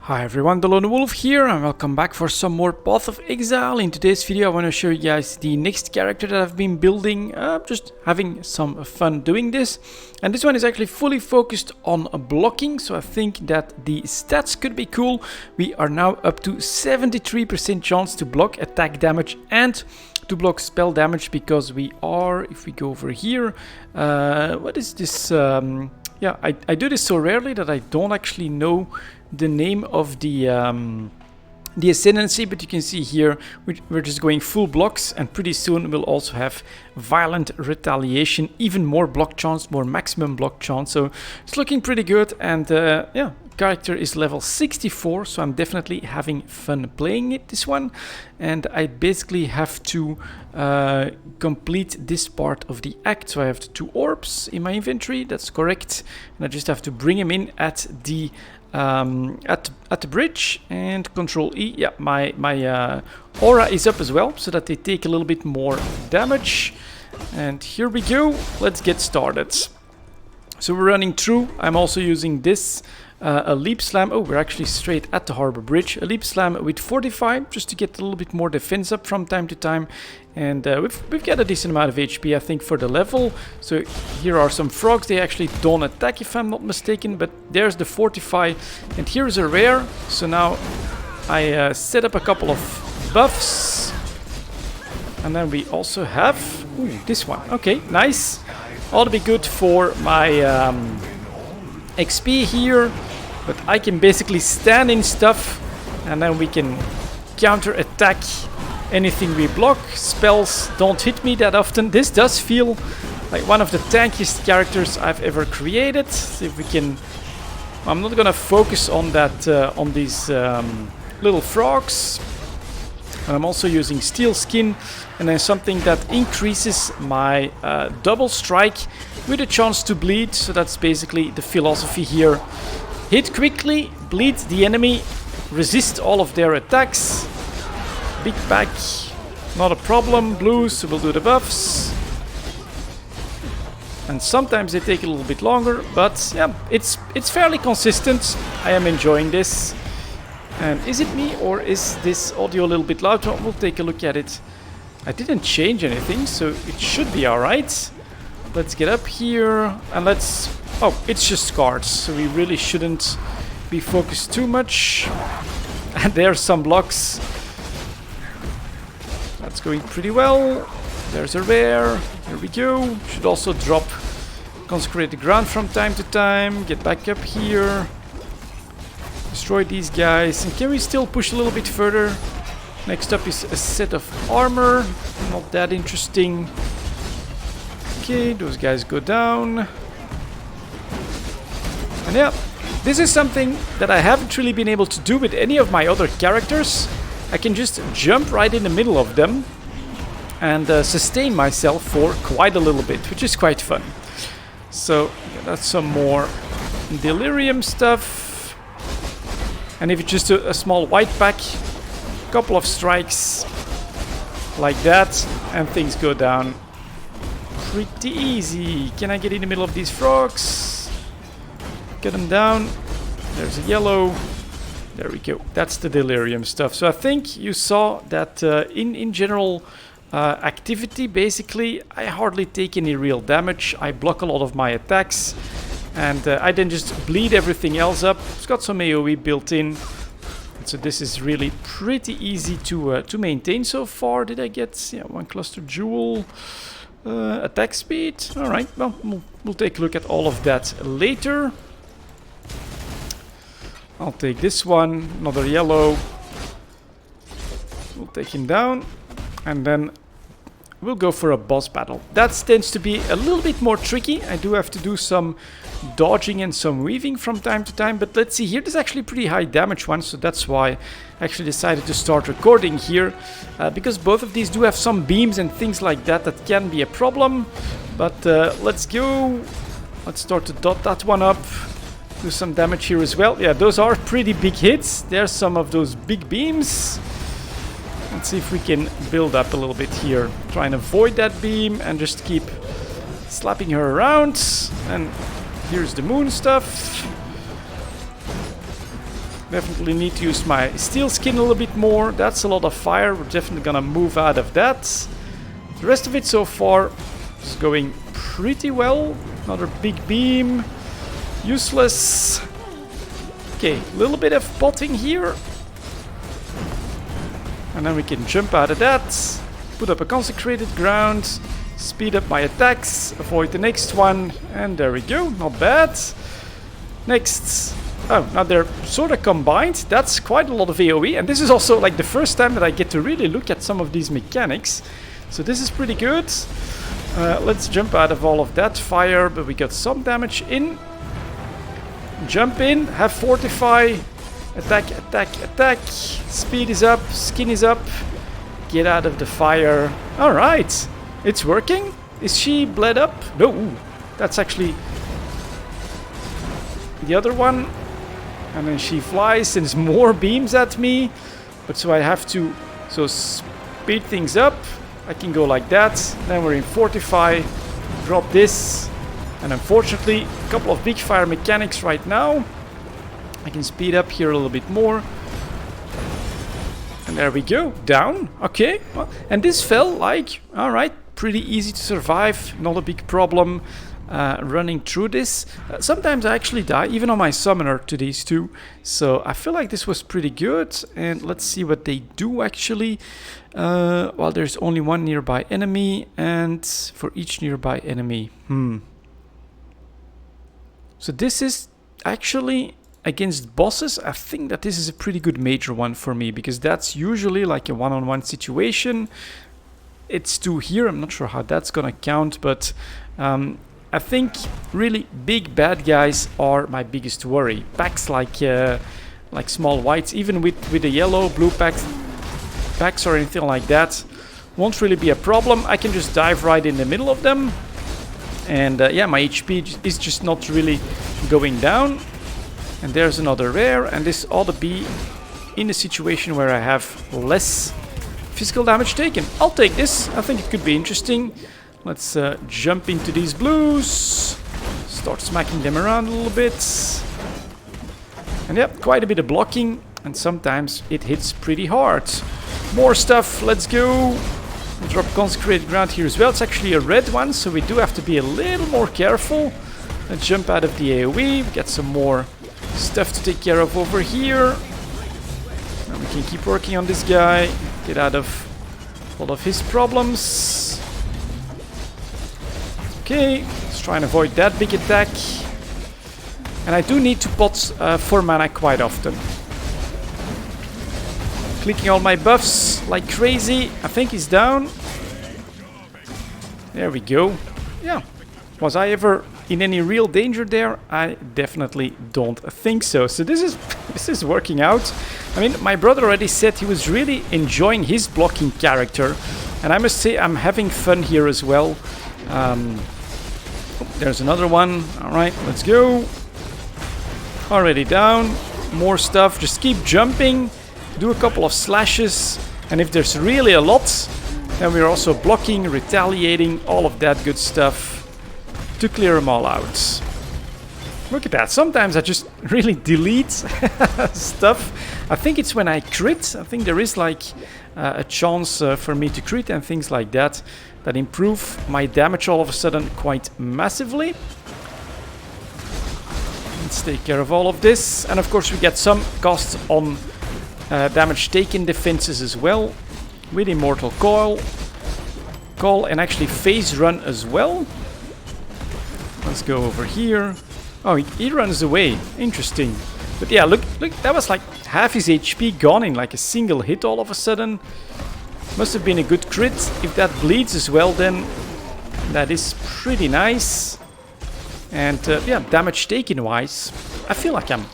Hi everyone, delonewolf here and welcome back for some more Path of Exile. In today's video I want to show you guys the next character that I've been building, just having some fun doing this. And this one is actually fully focused on blocking, so I think that the stats could be cool. We are now up to 73% chance to block attack damage and to block spell damage because we are, if we go over here, what is this? Yeah, I do this so rarely that I don't actually know the name of the ascendancy, but you can see here we're just going full blocks, and pretty soon we'll also have violent retaliation, even more block chance, more maximum block chance. So it's looking pretty good, and yeah, character is level 64, so I'm definitely having fun playing it, this one. And I basically have to complete this part of the act. So I have the 2 orbs in my inventory, that's correct, and I just have to bring them in at the bridge and Control E. Yeah, my aura is up as well, so that they take a little bit more damage. And here we go, let's get started. So we're running through. I'm also using this a leap slam. Oh, we're actually straight at the harbor bridge. A leap slam with 45, just to get a little bit more defense up from time to time. And we've got a decent amount of HP, I think, for the level. So here are some frogs. They actually don't attack, if I'm not mistaken. But there's the fortify, and here's a rare. So now I set up a couple of buffs, and then we also have this one. Okay, nice. Ought to be good for my XP here. But I can basically stand in stuff, and then we can counter attack anything we block. Spells don't hit me that often. This does feel like one of the tankiest characters I've ever created. See if we can. I'm not gonna focus on that on these little frogs. And I'm also using steel skin, and then something that increases my double strike with a chance to bleed. So that's basically the philosophy here. Hit quickly, bleed the enemy, resist all of their attacks. Big pack, not a problem. Blues, so we'll do the buffs. And sometimes they take a little bit longer, but yeah, it's fairly consistent. I am enjoying this. And is it me, or is this audio a little bit loud? Well, we'll take a look at it. I didn't change anything, so it should be alright. Let's get up here, and let's... Oh, it's just cards, so we really shouldn't be focused too much. And there's some blocks. That's going pretty well. There's a rare. Here we go. Should also drop Consecrate the Ground from time to time. Get back up here. Destroy these guys. And can we still push a little bit further? Next up is a set of armor. Not that interesting. Okay, those guys go down. And yeah, this is something that I haven't really been able to do with any of my other characters. I can just jump right in the middle of them and sustain myself for quite a little bit, which is quite fun. So that's some more delirium stuff. And if it's just a small white pack, a couple of strikes like that, and things go down pretty easy. Can I get in the middle of these frogs? Get them down. There's a yellow. There we go. That's the delirium stuff. So I think you saw that in general activity, basically, I hardly take any real damage. I block a lot of my attacks, and I then just bleed everything else up. It's got some AoE built in, so this is really pretty easy to maintain so far. Did I get one cluster jewel? Attack speed. All right. Well, we'll take a look at all of that later. I'll take this one, another yellow. We'll take him down, and then we'll go for a boss battle. That tends to be a little bit more tricky. I do have to do some dodging and some weaving from time to time, but let's see here. There's actually pretty high damage one, so that's why I actually decided to start recording here, because both of these do have some beams and things like that that can be a problem. But let's go. Let's start to dot that one up. Do some damage here as well. Yeah, those are pretty big hits. There's some of those big beams. Let's see if we can build up a little bit here. Try and avoid that beam and just keep slapping her around. And here's the moon stuff. Definitely need to use my steel skin a little bit more. That's a lot of fire. We're definitely gonna move out of that. The rest of it so far is going pretty well. Another big beam. Useless. Okay, a little bit of potting here. And then we can jump out of that. Put up a consecrated ground. Speed up my attacks. Avoid the next one. And there we go. Not bad. Next. Oh, now they're sort of combined. That's quite a lot of AoE. And this is also like the first time that I get to really look at some of these mechanics. So this is pretty good. Let's jump out of all of that fire. But we got some damage in. Jump in. Have fortify. Attack, attack, attack. Speed is up. Skin is up. Get out of the fire. Alright. It's working. Is she bled up? No. Ooh, that's actually the other one. And then she flies, sends more beams at me. But so I have to speed things up. I can go like that. Then we're in fortify. Drop this. And unfortunately, a couple of big fire mechanics right now. I can speed up here a little bit more. And there we go. Down. Okay. Well, and this felt like, alright, pretty easy to survive. Not a big problem. Running through this. Sometimes I actually die, even on my summoner, to these two. So I feel like this was pretty good. And let's see what they do actually. Well, there's only one nearby enemy, and for each nearby enemy. So this is actually against bosses. I think that this is a pretty good major one for me, because that's usually like a one-on-one situation. It's 2 here. I'm not sure how that's gonna count, but I think really big bad guys are my biggest worry. Packs like small whites, even with the yellow, blue packs or anything like that, won't really be a problem. I can just dive right in the middle of them. And yeah, my HP is just not really going down. And there's another rare, and this ought to be in a situation where I have less physical damage taken. I'll take this. I think it could be interesting. Let's jump into these blues. Start smacking them around a little bit. And yep, quite a bit of blocking. And sometimes it hits pretty hard. More stuff. Let's go. Drop consecrated ground here as well. It's actually a red one, so we do have to be a little more careful. Let's jump out of the AoE. We get some more stuff to take care of over here. And we can keep working on this guy. Get out of a lot of his problems. Okay, let's try and avoid that big attack. And I do need to pot 4 mana quite often. Clicking all my buffs like crazy. I think he's down. There we go. Yeah. Was I ever in any real danger there? I definitely don't think so. So this is working out. I mean, my brother already said he was really enjoying his blocking character. And I must say I'm having fun here as well. There's another one. Alright, let's go. Already down. More stuff. Just keep jumping. Do a couple of slashes. And if there's really a lot, then we're also blocking, retaliating, all of that good stuff to clear them all out. Look at that. Sometimes I just really delete stuff. I think it's when I crit. I think there is like a chance for me to crit and things like that that improve my damage all of a sudden quite massively. Let's take care of all of this. And of course we get some costs on damage taken defenses as well with Immortal Coil and actually Phase Run as well. Let's go over here. Oh, he runs away. Interesting. But yeah, look, that was like half his HP gone in like a single hit all of a sudden. Must have been a good crit. If that bleeds as well, then that is pretty nice. And yeah, damage taken wise, I feel like I'm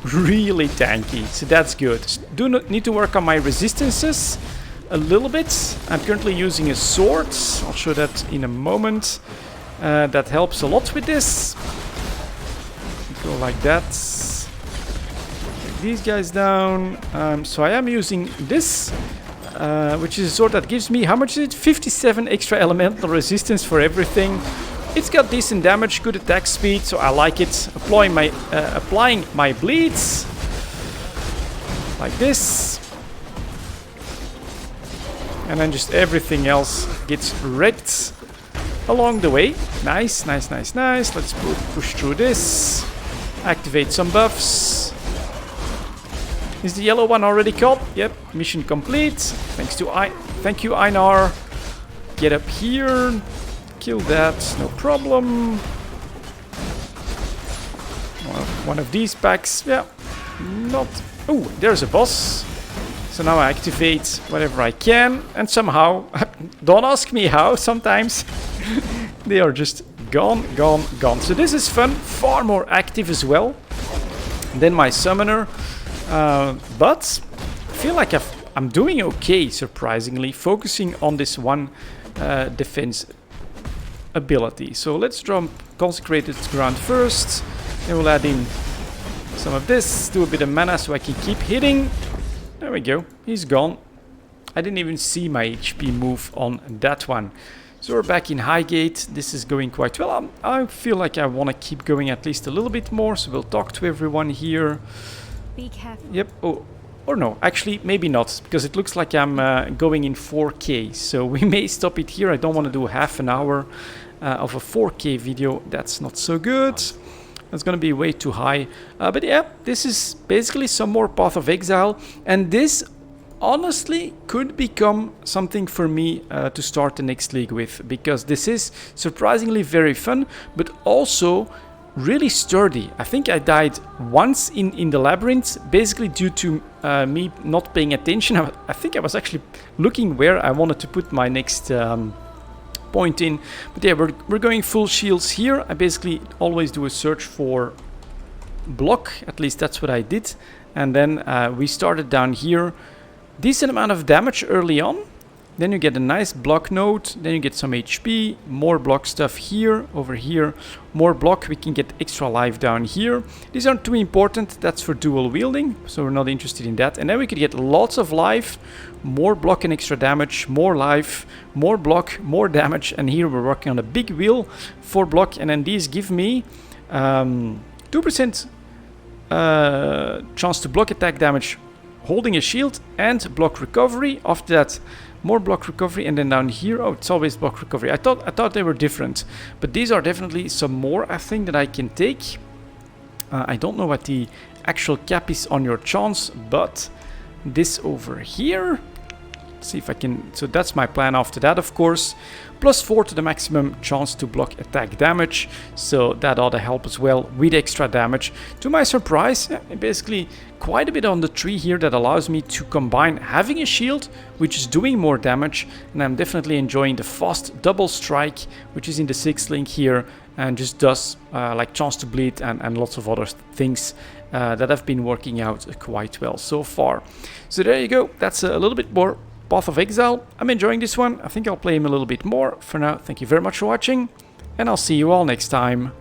really tanky, so that's good. Do not need to work on my resistances a little bit. I'm currently using a sword. I'll show that in a moment. That helps a lot with this. Go like that. Take these guys down. So I am using this, which is a sword that gives me, how much is it? 57 extra elemental resistance for everything. It's got decent damage, good attack speed, so I like it. Applying my bleeds. like this. And then just everything else gets wrecked along the way. Nice, nice, nice, nice. Let's push through this. Activate some buffs. Is the yellow one already caught? Yep, mission complete. Thank you, Einar. Get up here. Kill that, no problem. One of these packs, yeah. Not... Oh, there's a boss. So now I activate whatever I can. And somehow, don't ask me how, sometimes they are just gone, gone, gone. So this is fun, far more active as well than my summoner. But I feel like I'm doing okay, surprisingly, focusing on this one defense ability. So let's jump Consecrated Ground first. Then we'll add in some of this, do a bit of mana so I can keep hitting. There we go, he's gone. I didn't even see my HP move on that one. So we're back in Highgate. This is going quite well. I feel like I want to keep going at least a little bit more, so we'll talk to everyone here. Be careful. Yep, oh, or no, actually maybe not, because it looks like I'm going in 4K, so we may stop it here. I don't want to do half an hour of a 4K video. That's not so good. That's going to be way too high. But yeah, this is basically some more Path of Exile. And this honestly could become something for me to start the next league with. Because this is surprisingly very fun, but also really sturdy. I think I died once in the labyrinth, basically due to me not paying attention. I think I was actually looking where I wanted to put my next... point in, but yeah, we're going full shields here. I basically always do a search for block, at least that's what I did, and then we started down here. Decent amount of damage early on, then you get a nice block node, then you get some HP, more block stuff here, over here, more block. We can get extra life down here. These aren't too important, that's for dual wielding, so we're not interested in that. And then we could get lots of life, more block and extra damage, more life, more block, more damage. And here we're working on a big wheel for block, and then these give me 2% chance to block attack damage holding a shield and block recovery. After that, more block recovery, and then down here, oh, it's always block recovery. I thought they were different, but these are definitely some more, I think, that I can take. I don't know what the actual cap is on your chance, but this over here, see if I can, so that's my plan after that, of course. +4 to the maximum chance to block attack damage, so that ought to help as well with extra damage. To my surprise, basically quite a bit on the tree here that allows me to combine having a shield, which is doing more damage, and I'm definitely enjoying the fast double strike, which is in the 6th link here, and just does like chance to bleed and lots of other things that have been working out quite well so far. So there you go, that's a little bit more Path of Exile. I'm enjoying this one. I think I'll play him a little bit more. For now, thank you very much for watching, and I'll see you all next time.